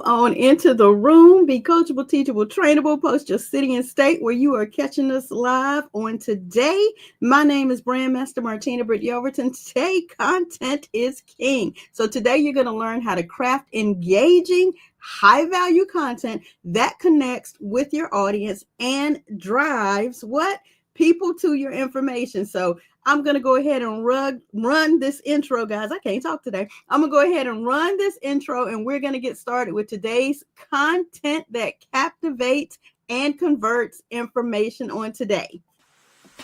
on into the room. Be coachable, teachable, trainable. Post your city and state where you are catching us live on today. My name is Brand Master Martina Britt Yelverton. Today, content is king. So today you're going to learn how to craft engaging, high value content that connects with your audience and drives what? People to your information. So I'm going to go ahead and run this intro, guys. I can't talk today. I'm going to go ahead and run this intro, and we're going to get started with today's content that captivates and converts information on today.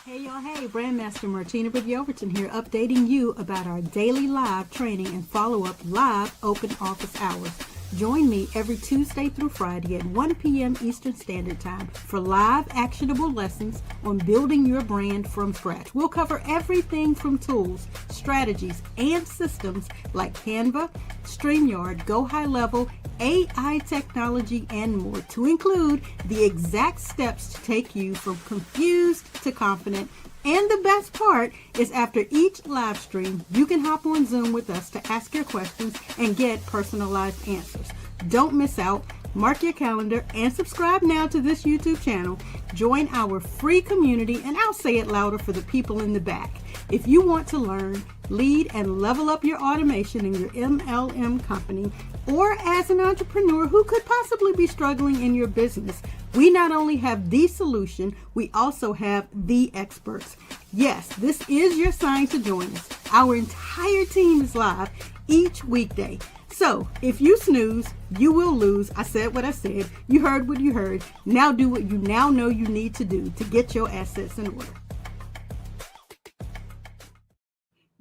Hey, y'all. Hey, Brandmaster Martina Britt Yelverton here, updating you about our daily live training and follow-up live open office hours. Join me every Tuesday through Friday at 1 p.m. Eastern Standard Time for live actionable lessons on building your brand from scratch. We'll cover everything from tools, strategies, and systems like Canva, StreamYard, Go High Level, AI technology, and more, to include the exact steps to take you from confused to confident. And the best part is after each live stream, you can hop on Zoom with us to ask your questions and get personalized answers. Don't miss out. Mark your calendar and subscribe now to this YouTube channel. Join our free community, and I'll say it louder for the people in the back. If you want to learn, lead, and level up your automation in your MLM company, or as an entrepreneur who could possibly be struggling in your business, we not only have the solution, we also have the experts. Yes, this is your sign to join us. Our entire team is live each weekday. So if you snooze, you will lose. I said what I said. You heard what you heard. Now do what you now know you need to do to get your assets in order.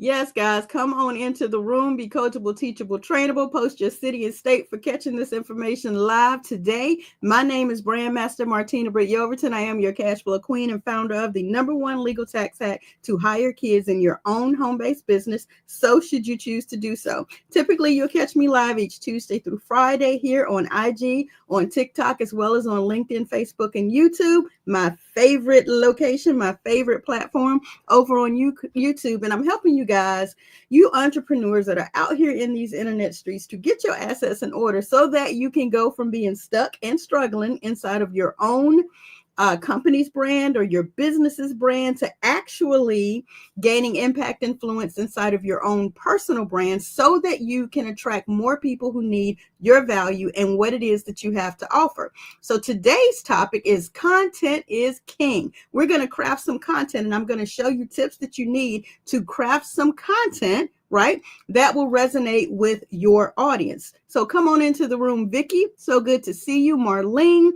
Yes, guys, come on into the room. Be coachable, teachable, trainable. Post your city and state for catching this information live today. My name is Brandmaster Martina Britt Yelverton. I am your cash flow queen and founder of the #1 legal tax hack to hire kids in your own home-based business. So should you choose to do so. Typically, you'll catch me live each Tuesday through Friday here on IG, on TikTok, as well as on LinkedIn, Facebook, and YouTube. My favorite location, my favorite platform over on YouTube. And I'm helping you guys, you entrepreneurs that are out here in these internet streets, to get your assets in order so that you can go from being stuck and struggling inside of your own company's brand or your business's brand to actually gaining impact influence inside of your own personal brand, so that you can attract more people who need your value and what it is that you have to offer. So today's topic is content is king. We're going to craft some content, and I'm going to show you tips that you need to craft some content, right, that will resonate with your audience. So come on into the room, Vicky. So good to see you. Marlene.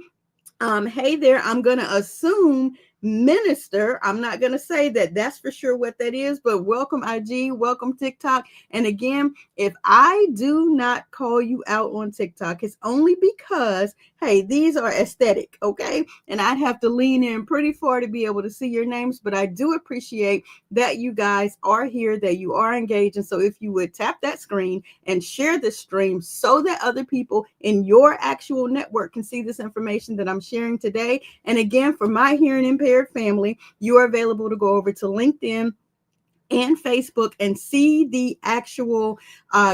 Hey there, I'm going to assume minister. I'm not going to say that that's for sure what that is, but welcome IG, welcome TikTok. And again, if I do not call you out on TikTok, it's only because, hey, these are aesthetic, okay? And I'd have to lean in pretty far to be able to see your names, but I do appreciate that you guys are here, that you are engaged. And so if you would tap that screen and share this stream so that other people in your actual network can see this information that I'm sharing today. And again, for my hearing impaired family, you are available to go over to LinkedIn and Facebook and see the actual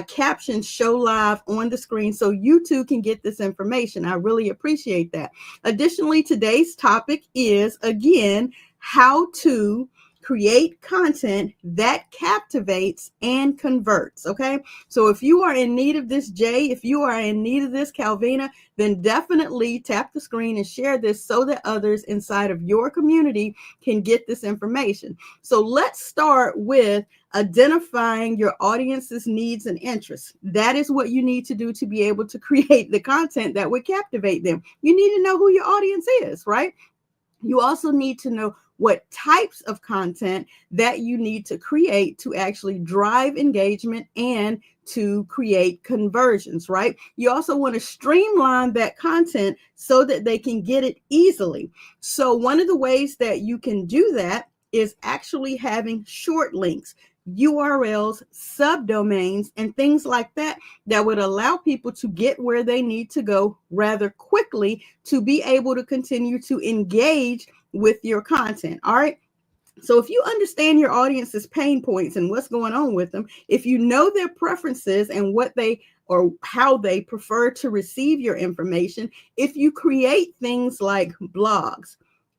captions show live on the screen, so you too can get this information. I really appreciate that. Additionally, today's topic is, again, how to create content that captivates and converts. Okay. So if you are in need of this, Jay, if you are in need of this, Calvina, then definitely tap the screen and share this so that others inside of your community can get this information. So let's start with identifying your audience's needs and interests. That is what you need to do to be able to create the content that would captivate them. You need to know who your audience is, right? You also need to know what types of content that you need to create to actually drive engagement and to create conversions, right? You also want to streamline that content so that they can get it easily. So one of the ways that you can do that is actually having short links, URLs, subdomains, and things like that, that would allow people to get where they need to go rather quickly to be able to continue to engage with your content. All right. So if you understand your audience's pain points and what's going on with them, if you know their preferences and what they or how they prefer to receive your information if you create things like blogs,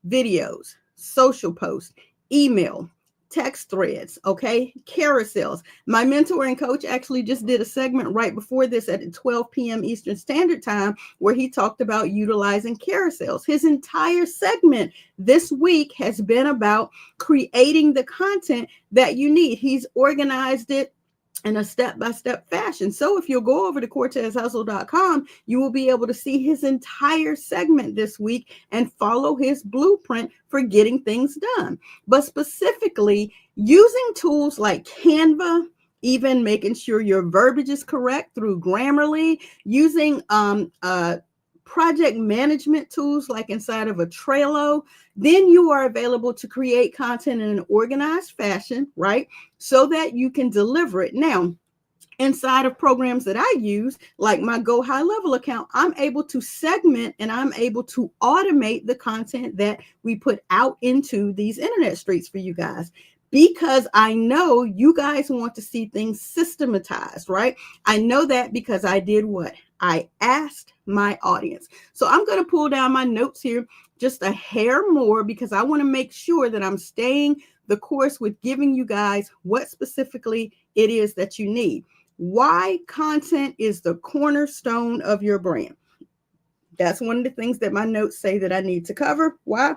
videos, social posts, email, text threads, okay, carousels. My mentor and coach actually just did a segment right before this at 12 p.m. Eastern Standard Time where he talked about utilizing carousels. His entire segment this week has been about creating the content that you need. He's organized it in a step-by-step fashion. So if you'll go over to CortezHustle.com, you will be able to see his entire segment this week and follow his blueprint for getting things done. But specifically, using tools like Canva, even making sure your verbiage is correct through Grammarly, using project management tools like inside of a Trello, then you are available to create content in an organized fashion, right? So that you can deliver it. Now, inside of programs that I use, like my Go High Level account, I'm able to segment and I'm able to automate the content that we put out into these internet streets for you guys. Because I know you guys want to see things systematized, right? I know that because I did what? I asked my audience. So I'm going to pull down my notes here just a hair more because I want to make sure that I'm staying the course with giving you guys what specifically it is that you need. Why content is the cornerstone of your brand. That's one of the things that my notes say that I need to cover. Why?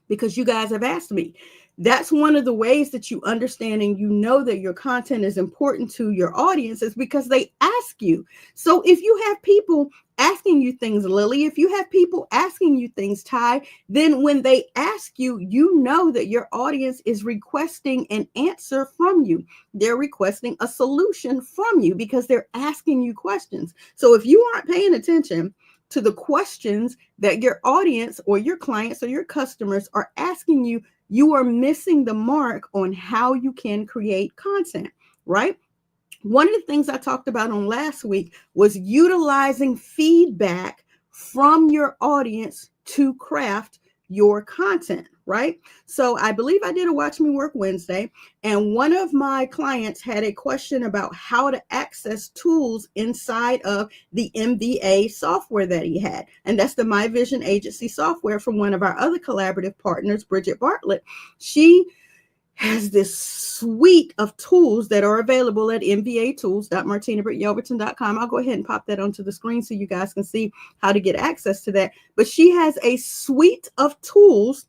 Because you guys have asked me. That's one of the ways that you understand and you know that your content is important to your audience is because they ask you. So if you have people asking you things, Lily, if you have people asking you things, Ty, then when they ask you, you know that your audience is requesting an answer from you. They're requesting a solution from you because they're asking you questions. So if you aren't paying attention to the questions that your audience or your clients or your customers are asking you, you are missing the mark on how you can create content, right? One of the things I talked about on last week was utilizing feedback from your audience to craft your content, right? So I believe I did a Watch Me Work Wednesday, and one of my clients had a question about how to access tools inside of the MVA software that he had. And that's the My Vision Agency software from one of our other collaborative partners, Bridget Bartlett. She has this suite of tools that are available at mvatools.martinabrityelverton.com. I'll go ahead and pop that onto the screen so you guys can see how to get access to that. But she has a suite of tools,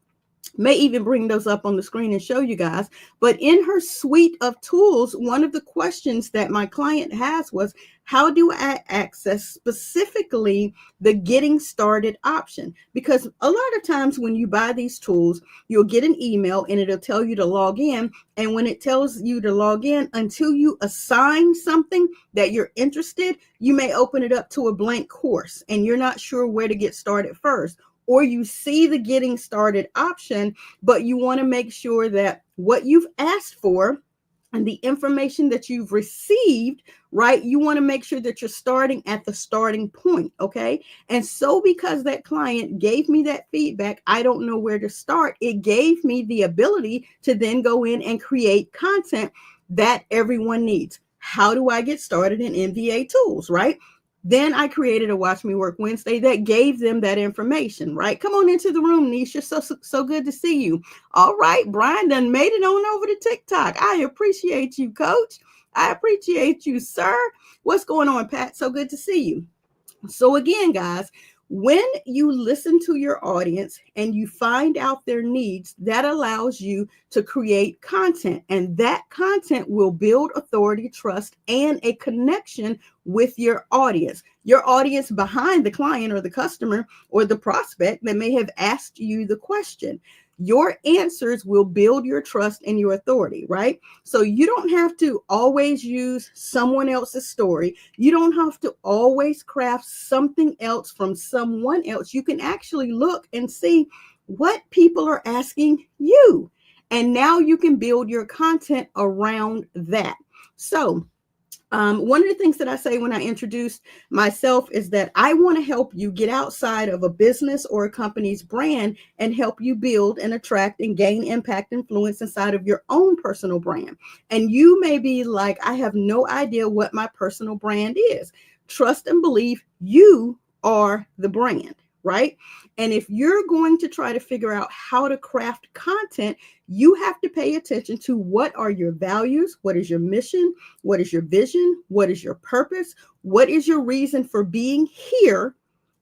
may even bring those up on the screen and show you guys. But in her suite of tools, one of the questions that my client has was, how do I access specifically the getting started option? Because a lot of times when you buy these tools, you'll get an email and it'll tell you to log in. And when it tells you to log in, until you assign something that you're interested, you may open it up to a blank course and you're not sure where to get started first. Or you see the getting started option, but you want to make sure that what you've asked for and the information that you've received, right? You want to make sure that you're starting at the starting point, okay? And so because that client gave me that feedback, I don't know where to start. It gave me the ability to then go in and create content that everyone needs. How do I get started in MVA tools, right? Then I created a Watch Me Work Wednesday that gave them that information, right? Come on into the room, Nisha. So good to see you. All right, Brian done made it on over to TikTok. I appreciate you, Coach. I appreciate you, sir. What's going on, Pat? So good to see you. So again, guys, when you listen to your audience and you find out their needs, that allows you to create content, and that content will build authority, trust, and a connection with your audience behind the client or the customer or the prospect that may have asked you the question. Your answers will build your trust and your authority, right? So you don't have to always use someone else's story. You don't have to always craft something else from someone else. You can actually look and see what people are asking you. And now you can build your content around that. So One of the things that I say when I introduce myself is that I want to help you get outside of a business or a company's brand and help you build and attract and gain impact influence inside of your own personal brand. And you may be like, I have no idea what my personal brand is. Trust and believe you are the brand, right? And if you're going to try to figure out how to craft content, you have to pay attention to what are your values, what is your mission, what is your vision, what is your purpose, what is your reason for being here,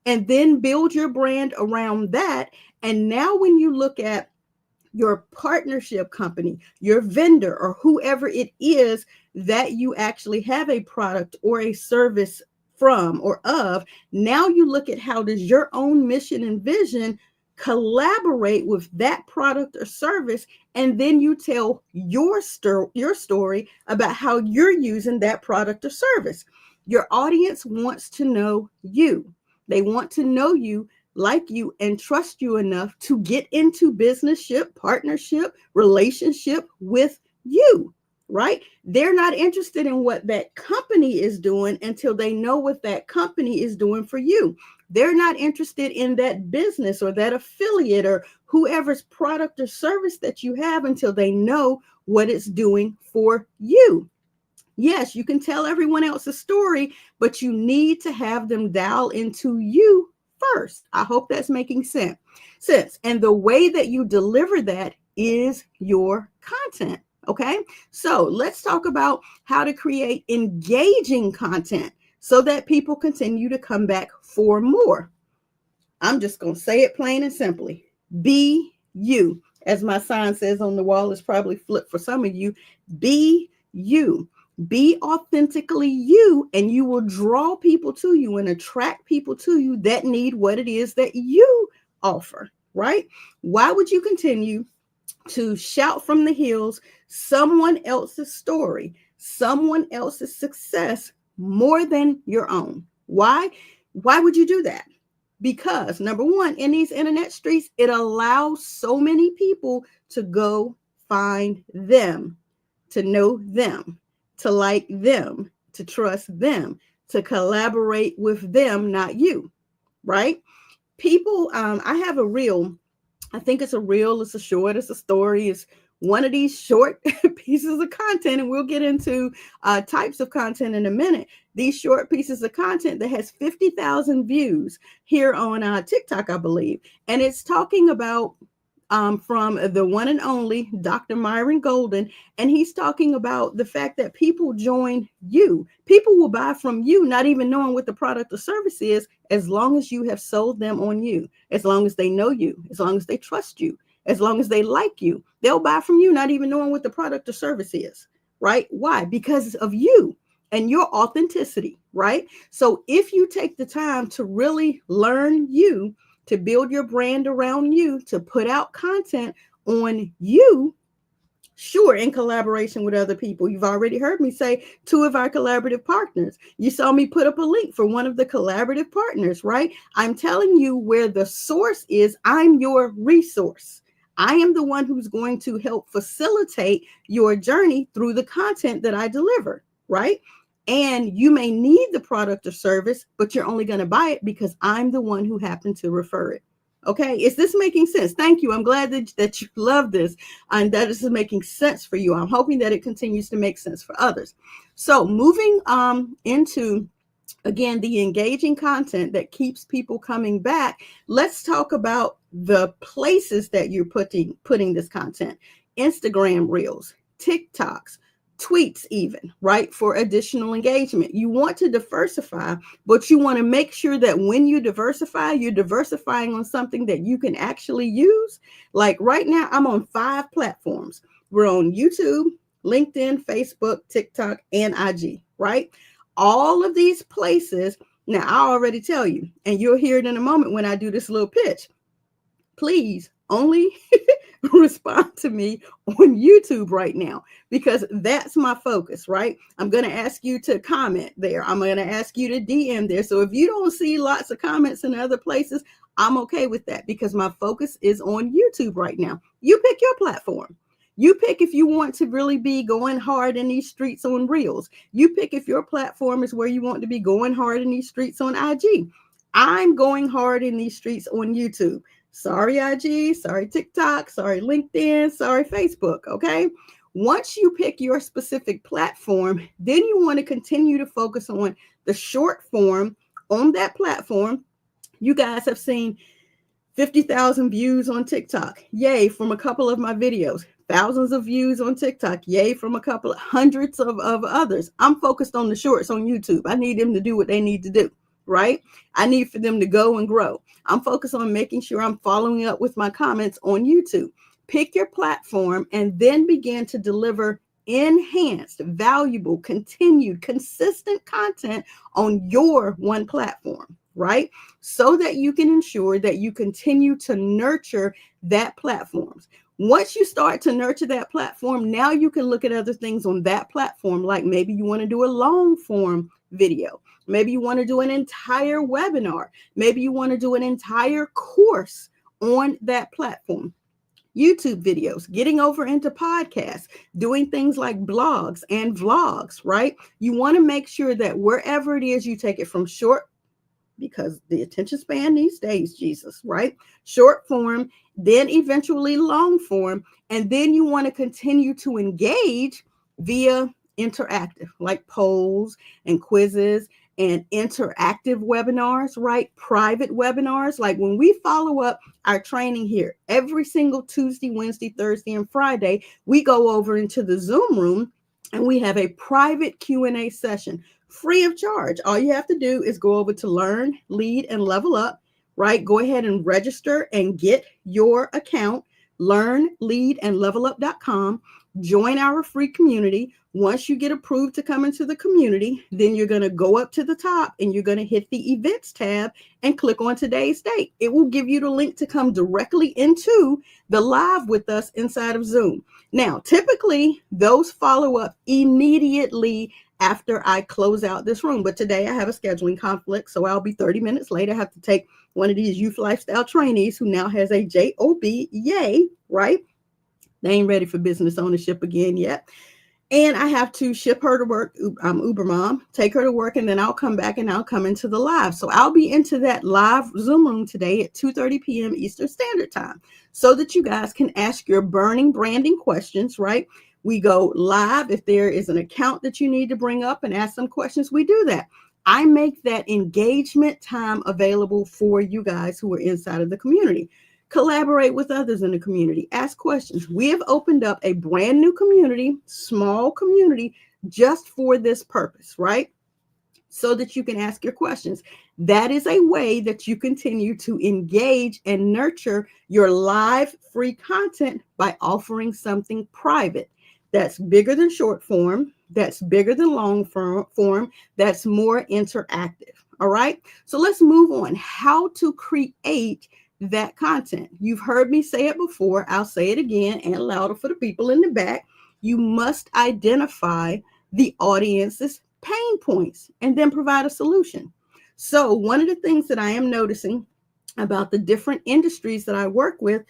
and then build your brand around that. And now when you look at your partnership company, your vendor, or whoever it is that you actually have a product or a service from or of, now you look at how does your own mission and vision collaborate with that product or service, and then you tell your story about how you're using that product or service. Your audience wants to know you. They want to know you, like you, and trust you enough to get into businessship, partnership, relationship with you, right? They're not interested in what that company is doing until they know what that company is doing for you. They're not interested in that business or that affiliate or whoever's product or service that you have until they know what it's doing for you. Yes, you can tell everyone else's story, but you need to have them dial into you first. I hope that's making sense. And the way that you deliver that is your content. Okay, so let's talk about how to create engaging content so that people continue to come back for more. I'm just going to say it plain and simply. Be you. As my sign says on the wall, it's probably flipped for some of you. Be you. Be authentically you, and you will draw people to you and attract people to you that need what it is that you offer, right? Why would you continue to shout from the hills someone else's story, someone else's success more than your own? Why? Why would you do that? Because number one, in these internet streets, it allows so many people to go find them, to know them, to like them, to trust them, to collaborate with them, not you, right? People, I have a reel. I think it's a reel, it's a short, it's a story, it's one of these short pieces of content, and we'll get into types of content in a minute. These short pieces of content that has 50,000 views here on TikTok, I believe. And it's talking about from the one and only Dr. Myron Golden. And he's talking about the fact that people join you. People will buy from you, not even knowing what the product or service is, as long as you have sold them on you, as long as they know you, as long as they trust you, as long as they like you. They'll buy from you, not even knowing what the product or service is, right? Why? Because of you and your authenticity, right? So if you take the time to really learn you, to build your brand around you, to put out content on you, sure, in collaboration with other people. You've already heard me say 2 of our collaborative partners. You saw me put up a link for one of the collaborative partners, right? I'm telling you where the source is. I'm your resource. I am the one who's going to help facilitate your journey through the content that I deliver, right? And you may need the product or service, but you're only going to buy it because I'm the one who happened to refer it. Okay, is this making sense? Thank you. I'm glad that you love this and that this is making sense for you. I'm hoping that it continues to make sense for others. So moving into, again, the engaging content that keeps people coming back, let's talk about the places that you're putting this content. Instagram Reels, TikToks, tweets even, right? For additional engagement. You want to diversify, but you want to make sure that when you diversify, you're diversifying on something that you can actually use. Like right now, I'm on 5 platforms. We're on YouTube, LinkedIn, Facebook, TikTok, and IG, right? All of these places. Now, I already tell you, and you'll hear it in a moment when I do this little pitch. Please only respond to me on YouTube right now, because that's my focus, right? I'm going to ask you to comment there. I'm going to ask you to DM there. So if you don't see lots of comments in other places, I'm okay with that because my focus is on YouTube right now. You pick your platform. You pick if you want to really be going hard in these streets on Reels. You pick if your platform is where you want to be going hard in these streets on IG. I'm going hard in these streets on YouTube. Sorry, IG, sorry, TikTok, sorry, LinkedIn, sorry, Facebook. Okay. Once you pick your specific platform, then you want to continue to focus on the short form on that platform. You guys have seen 50,000 views on TikTok. Yay, from a couple of my videos. Thousands of views on TikTok. Yay, from a couple of hundreds of others. I'm focused on the shorts on YouTube. I need them to do what they need to do, right? I need for them to go and grow. I'm focused on making sure I'm following up with my comments on YouTube. Pick your platform and then begin to deliver enhanced, valuable, continued, consistent content on your one platform, right? So that you can ensure that you continue to nurture that platform. Once you start to nurture that platform, now you can look at other things on that platform, like maybe you want to do a long form video. Maybe you want to do an entire webinar. Maybe you want to do an entire course on that platform. YouTube videos, getting over into podcasts, doing things like blogs and vlogs, right? You want to make sure that wherever it is, you take it from short, because the attention span these days, Jesus, right? Short form, then eventually long form. And then you want to continue to engage via interactive, like polls and quizzes and interactive webinars, right? Private webinars. Like when we follow up our training here every single Tuesday, Wednesday, Thursday, and Friday, we go over into the Zoom room and we have a private Q&A session free of charge. All you have to do is go over to Learn, Lead, and Level Up, right? Go ahead and register and get your account, learnleadandlevelup.com. Join our free community. Once you get approved to come into the community, then you're going to go up to the top and you're going to hit the events tab and click on today's date. It will give you the link to come directly into the live with us inside of Zoom. Now, typically those follow up immediately after I close out this room. But today I have a scheduling conflict, so I'll be 30 minutes late. I have to take one of these youth lifestyle trainees who now has a job, yay, right? They ain't ready for business ownership again yet. And I have to ship her to work. I'm Uber mom, take her to work, and then I'll come back and I'll come into the live. So I'll be into that live Zoom room today at 2:30 p.m. Eastern Standard Time so that you guys can ask your burning branding questions, right? We go live. If there is an account that you need to bring up and ask some questions, we do that. I make that engagement time available for you guys who are inside of the community. Collaborate with others in the community. Ask questions. We have opened up a brand new community, small community, just for this purpose, right? So that you can ask your questions. That is a way that you continue to engage and nurture your live free content by offering something private. That's bigger than short form, that's bigger than long form, that's more interactive. All right. So let's move on. How to create that content. You've heard me say it before. I'll say it again and louder for the people in the back. You must identify the audience's pain points and then provide a solution. So one of the things that I am noticing about the different industries that I work with,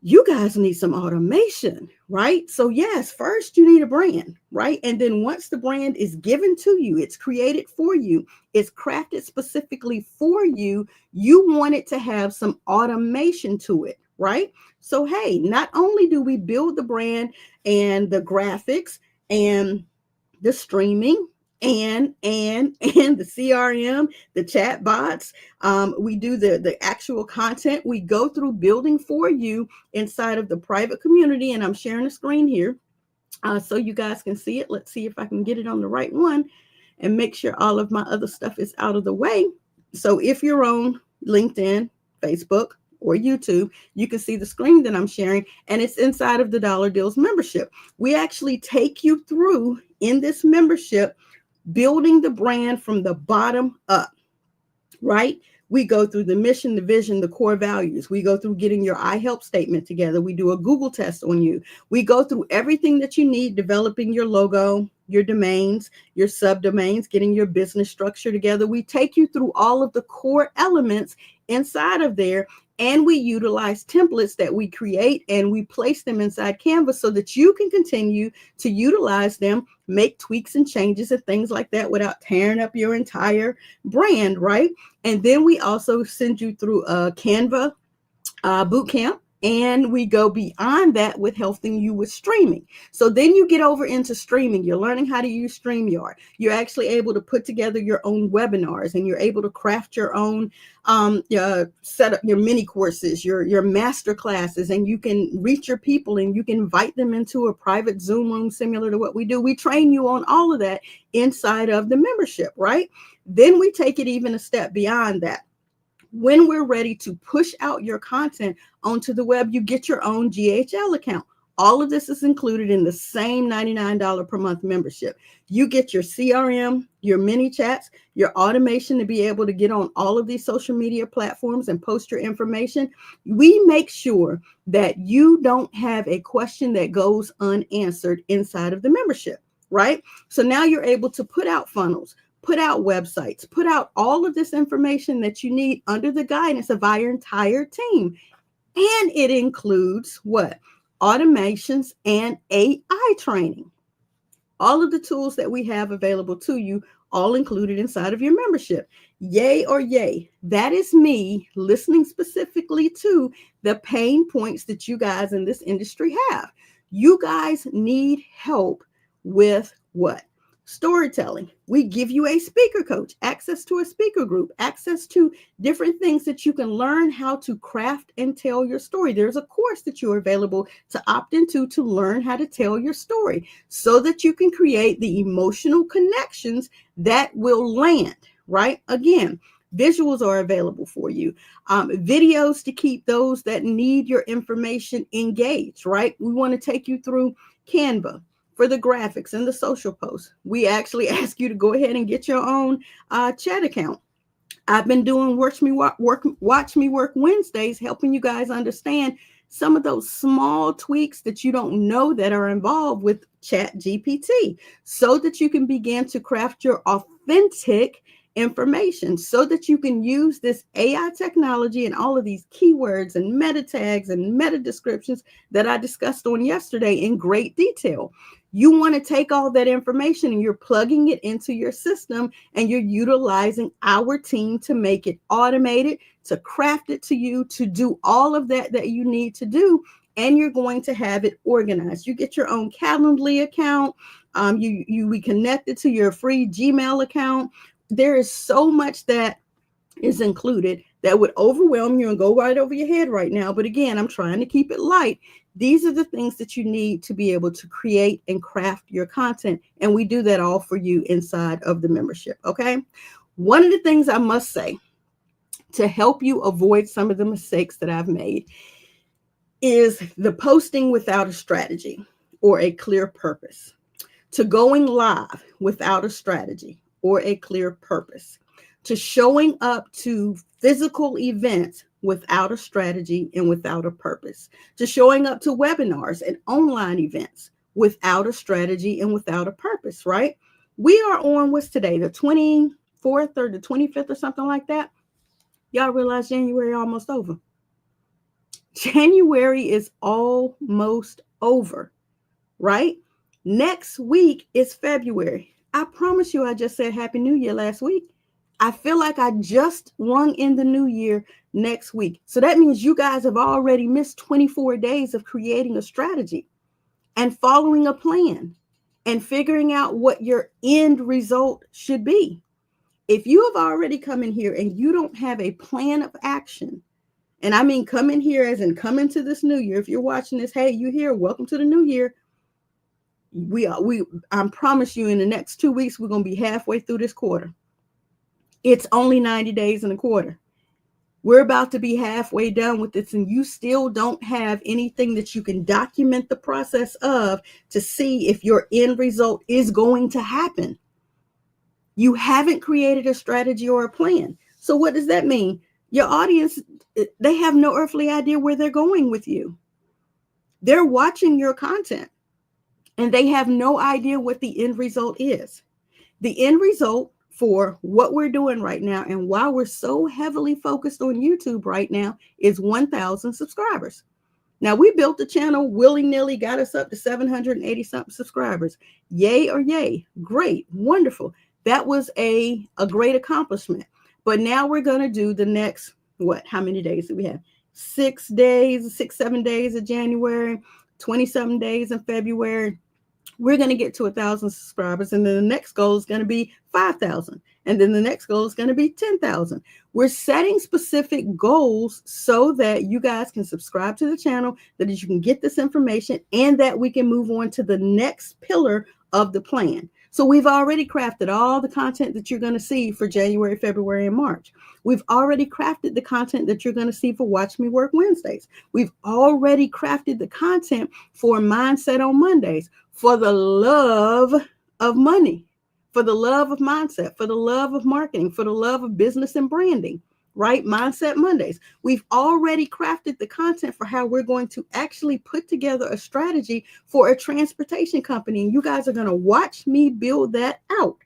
you guys need some automation, right? So yes, first you need a brand, right? And then once the brand is given to you, it's created for you, it's crafted specifically for you, you want it to have some automation to it, right? So, hey, not only do we build the brand and the graphics and the streaming and the CRM, the chat bots, we do the actual content. We go through building for you inside of the private community, and I'm sharing a screen here so you guys can see it. Let's see if I can get it on the right one and make sure all of my other stuff is out of the way. So if you're on LinkedIn, Facebook, or YouTube, you can see the screen that I'm sharing, and it's inside of the Dollar Deals membership. We actually take you through in this membership building the brand from the bottom up, right? We go through the mission, the vision, the core values. We go through getting your I help statement together. We do a Google test on you. We go through everything that you need, developing your logo, your domains, your subdomains, getting your business structure together. We take you through all of the core elements inside of there. And we utilize templates that we create and we place them inside Canva so that you can continue to utilize them, make tweaks and changes and things like that without tearing up your entire brand, right? And then we also send you through a Canva boot camp. And we go beyond that with helping you with streaming. So then you get over into streaming. You're learning how to use StreamYard. You're actually able to put together your own webinars, and you're able to craft your own set up your mini courses, your master classes, and you can reach your people and you can invite them into a private Zoom room similar to what we do. We train you on all of that inside of the membership, right? Then we take it even a step beyond that. When we're ready to push out your content onto the web, you get your own GHL account. All of this is included in the same $99 per month membership. You get your CRM, your mini chats, your automation to be able to get on all of these social media platforms and post your information. We make sure that you don't have a question that goes unanswered inside of the membership, right? So now you're able to put out funnels, put out websites, put out all of this information that you need under the guidance of our entire team. And it includes what? Automations and AI training. All of the tools that we have available to you, all included inside of your membership. Yay or yay. That is me listening specifically to the pain points that you guys in this industry have. You guys need help with what? Storytelling. We give you a speaker coach, access to a speaker group, access to different things that you can learn how to craft and tell your story. There's a course that you're available to opt into to learn how to tell your story so that you can create the emotional connections that will land, right? Again, visuals are available for you. Videos to keep those that need your information engaged, right? We want to take you through Canva for the graphics and the social posts. We actually ask you to go ahead and get your own chat account. I've been doing Watch Me Work Wednesdays, helping you guys understand some of those small tweaks that you don't know that are involved with Chat GPT, so that you can begin to craft your authentic information, so that you can use this AI technology and all of these keywords and meta tags and meta descriptions that I discussed on yesterday in great detail. You want to take all that information and you're plugging it into your system, and you're utilizing our team to make it automated, to craft it to you, to do all of that you need to do. And you're going to have it organized. You get your own Calendly account. We connect it to your free Gmail account. There is so much that is included that would overwhelm you and go right over your head right now. But again, I'm trying to keep it light. These are the things that you need to be able to create and craft your content. And we do that all for you inside of the membership. Okay. One of the things I must say to help you avoid some of the mistakes that I've made is the posting without a strategy or a clear purpose, to going live without a strategy or a clear purpose, to showing up to physical events without a strategy and without a purpose, to showing up to webinars and online events without a strategy and without a purpose, right? We are on, what's today, the 24th or the 25th or something like that. Y'all realize January almost over. January is almost over, right? Next week is February. I promise you, I just said Happy New Year last week. I feel like I just rung in the new year next week. So that means you guys have already missed 24 days of creating a strategy and following a plan and figuring out what your end result should be. If you have already come in here and you don't have a plan of action, and I mean come in here as in come into this new year. If you're watching this, hey, you here, welcome to the new year. I promise you in the next 2 weeks, we're going to be halfway through this quarter. It's only 90 days in a quarter. We're about to be halfway done with this, and you still don't have anything that you can document the process of to see if your end result is going to happen. You haven't created a strategy or a plan. So what does that mean? Your audience, they have no earthly idea where they're going with you. They're watching your content and they have no idea what the end result is. The end result for what we're doing right now and why we're so heavily focused on YouTube right now is 1,000 subscribers. Now, we built the channel willy-nilly, got us up to 780 something subscribers. Yay or yay. Great. Wonderful. That was a great accomplishment. But now we're going to do the next, how many days do we have? 6 days, 7 days of January, 27 days in February. We're going to get to 1,000 subscribers. And then the next goal is going to be 5,000. And then the next goal is going to be 10,000. We're setting specific goals so that you guys can subscribe to the channel, that you can get this information, and that we can move on to the next pillar of the plan. So we've already crafted all the content that you're going to see for January, February, and March. We've already crafted the content that you're going to see for Watch Me Work Wednesdays. We've already crafted the content for Mindset on Mondays, for the love of money, for the love of mindset, for the love of marketing, for the love of business and branding, right? Mindset Mondays. We've already crafted the content for how we're going to actually put together a strategy for a transportation company. And you guys are going to watch me build that out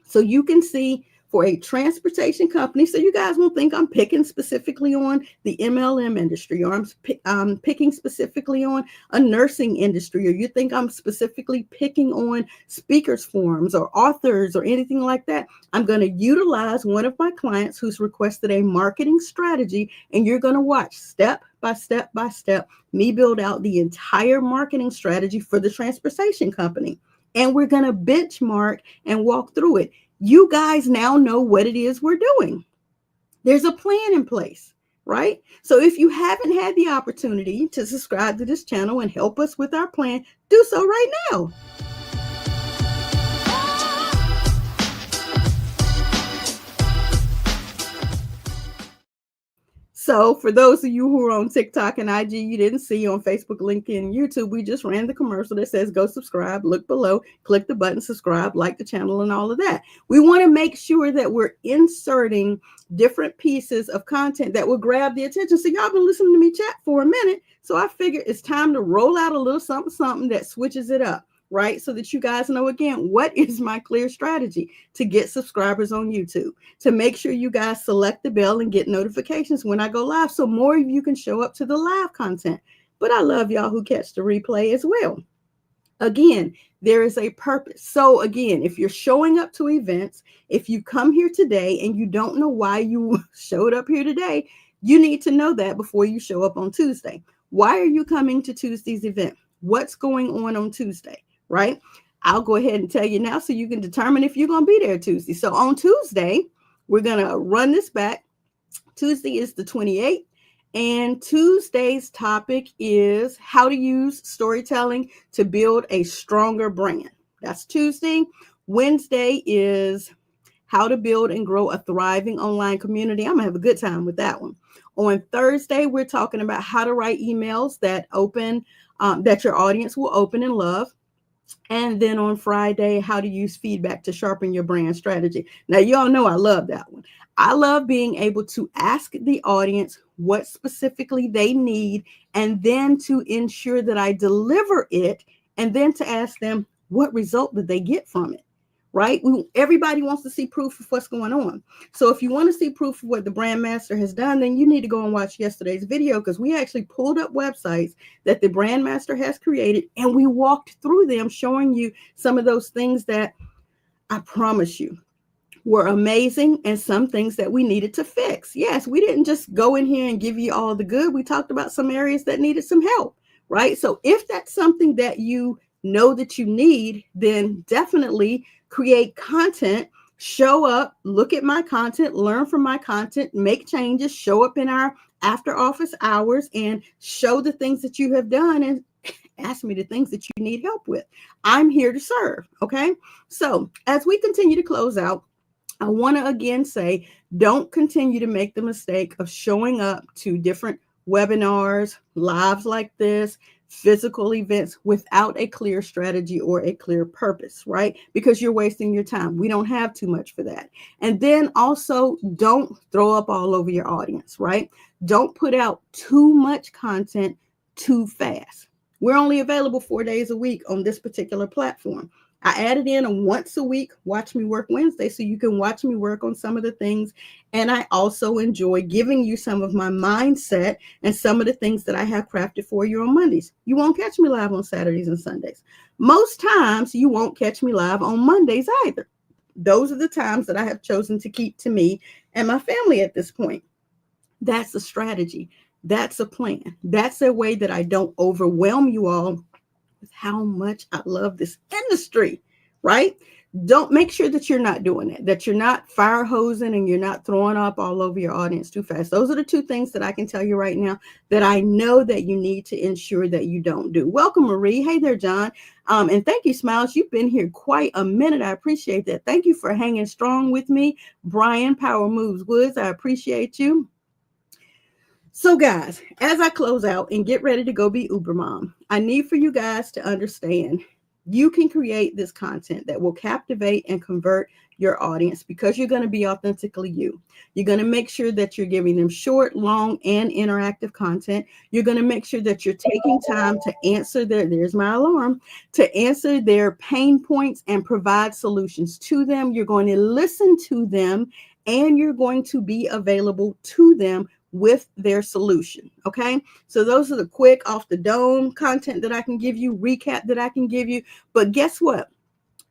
so you can see for a transportation company. So you guys won't think I'm picking specifically on the MLM industry, or I'm picking specifically on a nursing industry, or you think I'm specifically picking on speakers forums or authors or anything like that. I'm going to utilize one of my clients who's requested a marketing strategy, and you're going to watch step by step by step me build out the entire marketing strategy for the transportation company. And we're going to benchmark and walk through it. You guys now know what it is we're doing. There's a plan in place, right? So if you haven't had the opportunity to subscribe to this channel and help us with our plan, do so right now. So for those of you who are on TikTok and IG, you didn't see on Facebook, LinkedIn, and YouTube, we just ran the commercial that says go subscribe, look below, click the button, subscribe, like the channel, and all of that. We want to make sure that we're inserting different pieces of content that will grab the attention. So y'all been listening to me chat for a minute. So I figured it's time to roll out a little something that switches it up, right? So that you guys know, again, what is my clear strategy to get subscribers on YouTube, to make sure you guys select the bell and get notifications when I go live, so more of you can show up to the live content. But I love y'all who catch the replay as well. Again, there is a purpose. So again, if you're showing up to events, if you come here today and you don't know why you showed up here today, you need to know that before you show up on Tuesday. Why are you coming to Tuesday's event? What's going on Tuesday? Right? I'll go ahead and tell you now so you can determine if you're going to be there Tuesday. So on Tuesday, we're going to run this back. Tuesday is the 28th, and Tuesday's topic is how to use storytelling to build a stronger brand. That's Tuesday. Wednesday is how to build and grow a thriving online community. I'm going to have a good time with that one. On Thursday, we're talking about how to write emails that that your audience will open and love. And then on Friday, how to use feedback to sharpen your brand strategy. Now, you all know I love that one. I love being able to ask the audience what specifically they need, and then to ensure that I deliver it, and then to ask them what result did they get from it, right? Everybody wants to see proof of what's going on. So if you want to see proof of what the brand master has done, then you need to go and watch yesterday's video, because we actually pulled up websites that the brand master has created, and we walked through them, showing you some of those things that I promise you were amazing, and some things that we needed to fix. Yes, we didn't just go in here and give you all the good. We talked about some areas that needed some help, right? So if that's something that you know that you need, then definitely create content, show up, look at my content, learn from my content, make changes, show up in our after office hours and show the things that you have done, and ask me the things that you need help with. I'm here to serve. Okay. So as we continue to close out, I want to again say, don't continue to make the mistake of showing up to different webinars, lives like this, physical events without a clear strategy or a clear purpose, right? Because you're wasting your time. We don't have too much for that. And then also, don't throw up all over your audience, right? Don't put out too much content too fast. We're only available 4 days a week on this particular platform. I added in a once a week Watch Me Work Wednesday so you can watch me work on some of the things. And I also enjoy giving you some of my mindset and some of the things that I have crafted for you on Mondays. You won't catch me live on Saturdays and Sundays. Most times you won't catch me live on Mondays either. Those are the times that I have chosen to keep to me and my family at this point. That's a strategy. That's a plan. That's a way that I don't overwhelm you all with how much I love this industry, right? Don't make sure that you're not doing it, that you're not fire hosing and you're not throwing up all over your audience too fast. Those are the two things that I can tell you right now that I know that you need to ensure that you don't do. Welcome, Marie. Hey there, John. And thank you, Smiles. You've been here quite a minute. I appreciate that. Thank you for hanging strong with me. Brian, Power Moves Woods, I appreciate you. So guys, as I close out and get ready to go be Uber Mom, I need for you guys to understand you can create this content that will captivate and convert your audience because you're going to be authentically you. You're going to make sure that you're giving them short, long, and interactive content. You're going to make sure that you're taking time to answer there's my alarm, to answer their pain points and provide solutions to them. You're going to listen to them and you're going to be available to them with their solution. Okay. So those are the quick off the dome content that I can give you, recap that I can give you. But guess what?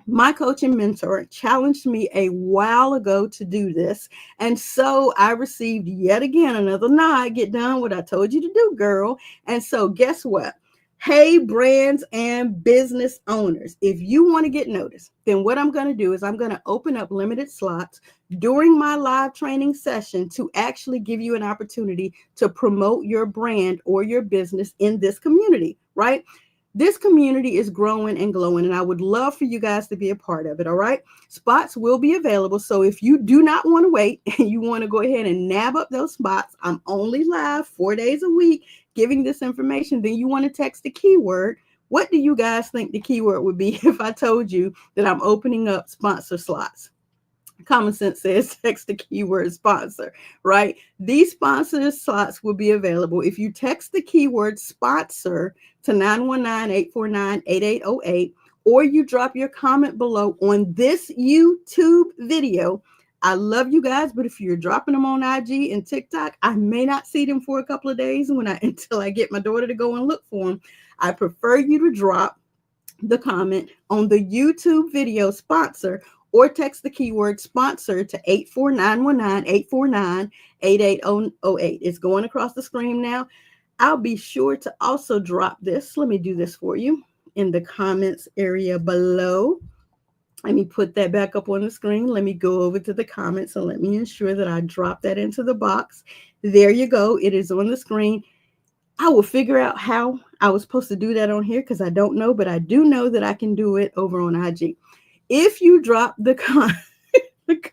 My coach and mentor challenged me a while ago to do this. And so I received yet again another nod. Get done what I told you to do, girl. And so guess what? Hey, brands and business owners, if you want to get noticed, then what I'm going to do is I'm going to open up limited slots during my live training session to actually give you an opportunity to promote your brand or your business in this community, right? This community is growing and glowing, and I would love for you guys to be a part of it. All right. Spots will be available. So if you do not want to wait and you want to go ahead and nab up those spots, I'm only live 4 days a week giving this information. Then you want to text the keyword. What do you guys think the keyword would be if I told you that I'm opening up sponsor slots? Common sense says text the keyword sponsor, right? These sponsor slots will be available if you text the keyword sponsor to 919-849-8808, or you drop your comment below on this YouTube video. I love you guys, but if you're dropping them on IG and TikTok, I may not see them for a couple of days until I get my daughter to go and look for them. I prefer you to drop the comment on the YouTube video sponsor or text the keyword sponsor to 84919-849-8808. It's going across the screen now. I'll be sure to also drop this. Let me do this for you in the comments area below. Let me put that back up on the screen. Let me go over to the comments and let me ensure that I drop that into the box. There you go. It is on the screen. I will figure out how I was supposed to do that on here because I don't know, but I do know that I can do it over on IG. If you drop the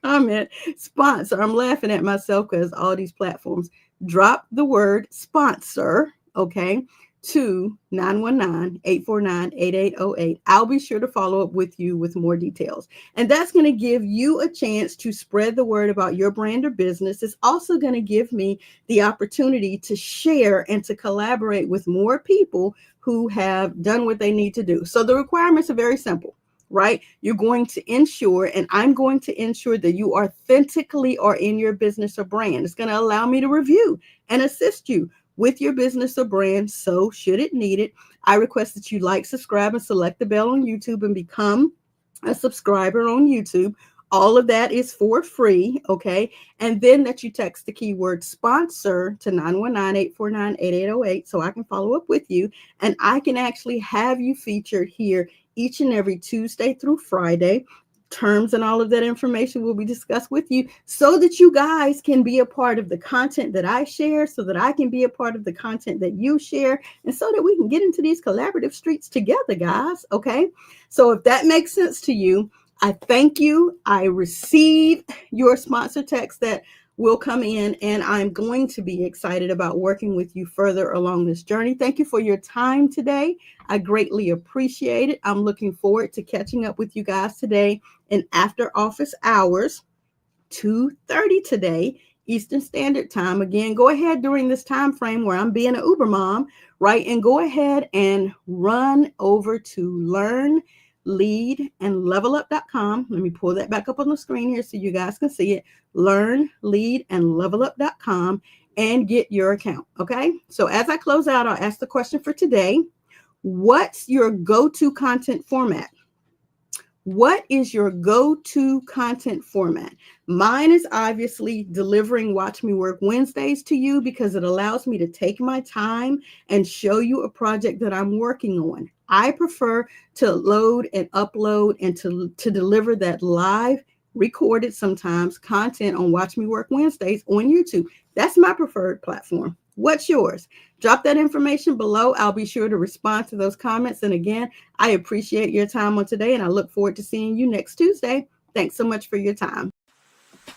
comment sponsor, I'm laughing at myself because all these platforms drop the word sponsor, okay, to 919-849-8808. I'll be sure to follow up with you with more details. And that's going to give you a chance to spread the word about your brand or business. It's also going to give me the opportunity to share and to collaborate with more people who have done what they need to do. So the requirements are very simple. Right? You're going to ensure, and I'm going to ensure that you authentically are in your business or brand. It's going to allow me to review and assist you with your business or brand. So should it need it, I request that you like, subscribe, and select the bell on YouTube and become a subscriber on YouTube. All of that is for free, okay? And then that you text the keyword sponsor to 919-849-8808 so I can follow up with you and I can actually have you featured here each and every Tuesday through Friday. Terms and all of that information will be discussed with you so that you guys can be a part of the content that I share, so that I can be a part of the content that you share, and so that we can get into these collaborative streets together, guys. Okay. So if that makes sense to you, I thank you. I receive your sponsor text that will come in, and I'm going to be excited about working with you further along this journey. Thank you for your time today. I greatly appreciate it. I'm looking forward to catching up with you guys today in after office hours, 2:30 today, Eastern Standard Time. Again, go ahead during this time frame where I'm being an Uber mom, right? And go ahead and run over to learnleadandlevelup.com. Let me pull that back up on the screen here so you guys can see it. Learnleadandlevelup.com and get your account. Okay. So as I close out, I'll ask the question for today. What's your go-to content format? What is your go-to content format? Mine is obviously delivering Watch Me Work Wednesdays to you because it allows me to take my time and show you a project that I'm working on. I prefer to load and upload and to deliver that live, recorded sometimes, content on Watch Me Work Wednesdays on YouTube. That's my preferred platform. What's yours? Drop that information below. I'll be sure to respond to those comments. And again, I appreciate your time on today, and I look forward to seeing you next Tuesday. Thanks so much for your time.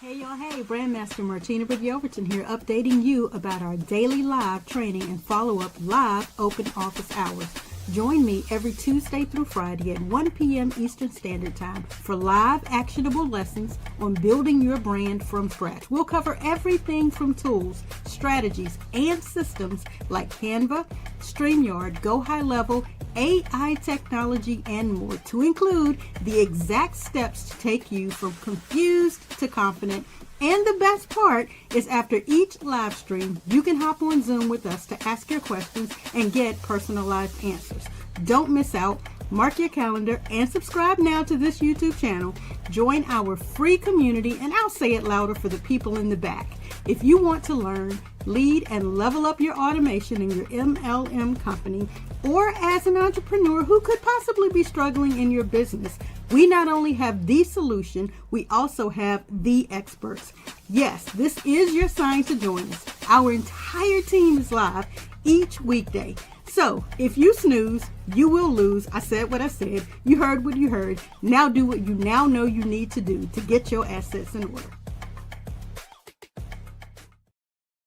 Hey, y'all. Hey, Brandmaster Martina Britt Yelverton here, updating you about our daily live training and follow-up live open office hours. Join me every Tuesday through Friday at 1 p.m. Eastern Standard Time for live actionable lessons on building your brand from scratch. We'll cover everything from tools, strategies, and systems like Canva, StreamYard, Go High Level, AI technology, and more, to include the exact steps to take you from confused to confident. And the best part is after each live stream, you can hop on Zoom with us to ask your questions and get personalized answers. Don't miss out. Mark your calendar and subscribe now to this YouTube channel. Join our free community, and I'll say it louder for the people in the back. If you want to learn, lead, and level up your automation in your MLM company, or as an entrepreneur who could possibly be struggling in your business, we not only have the solution, we also have the experts. Yes, this is your sign to join us. Our entire team is live each weekday. So if you snooze, you will lose. I said what I said. You heard what you heard. Now do what you now know you need to do to get your assets in order.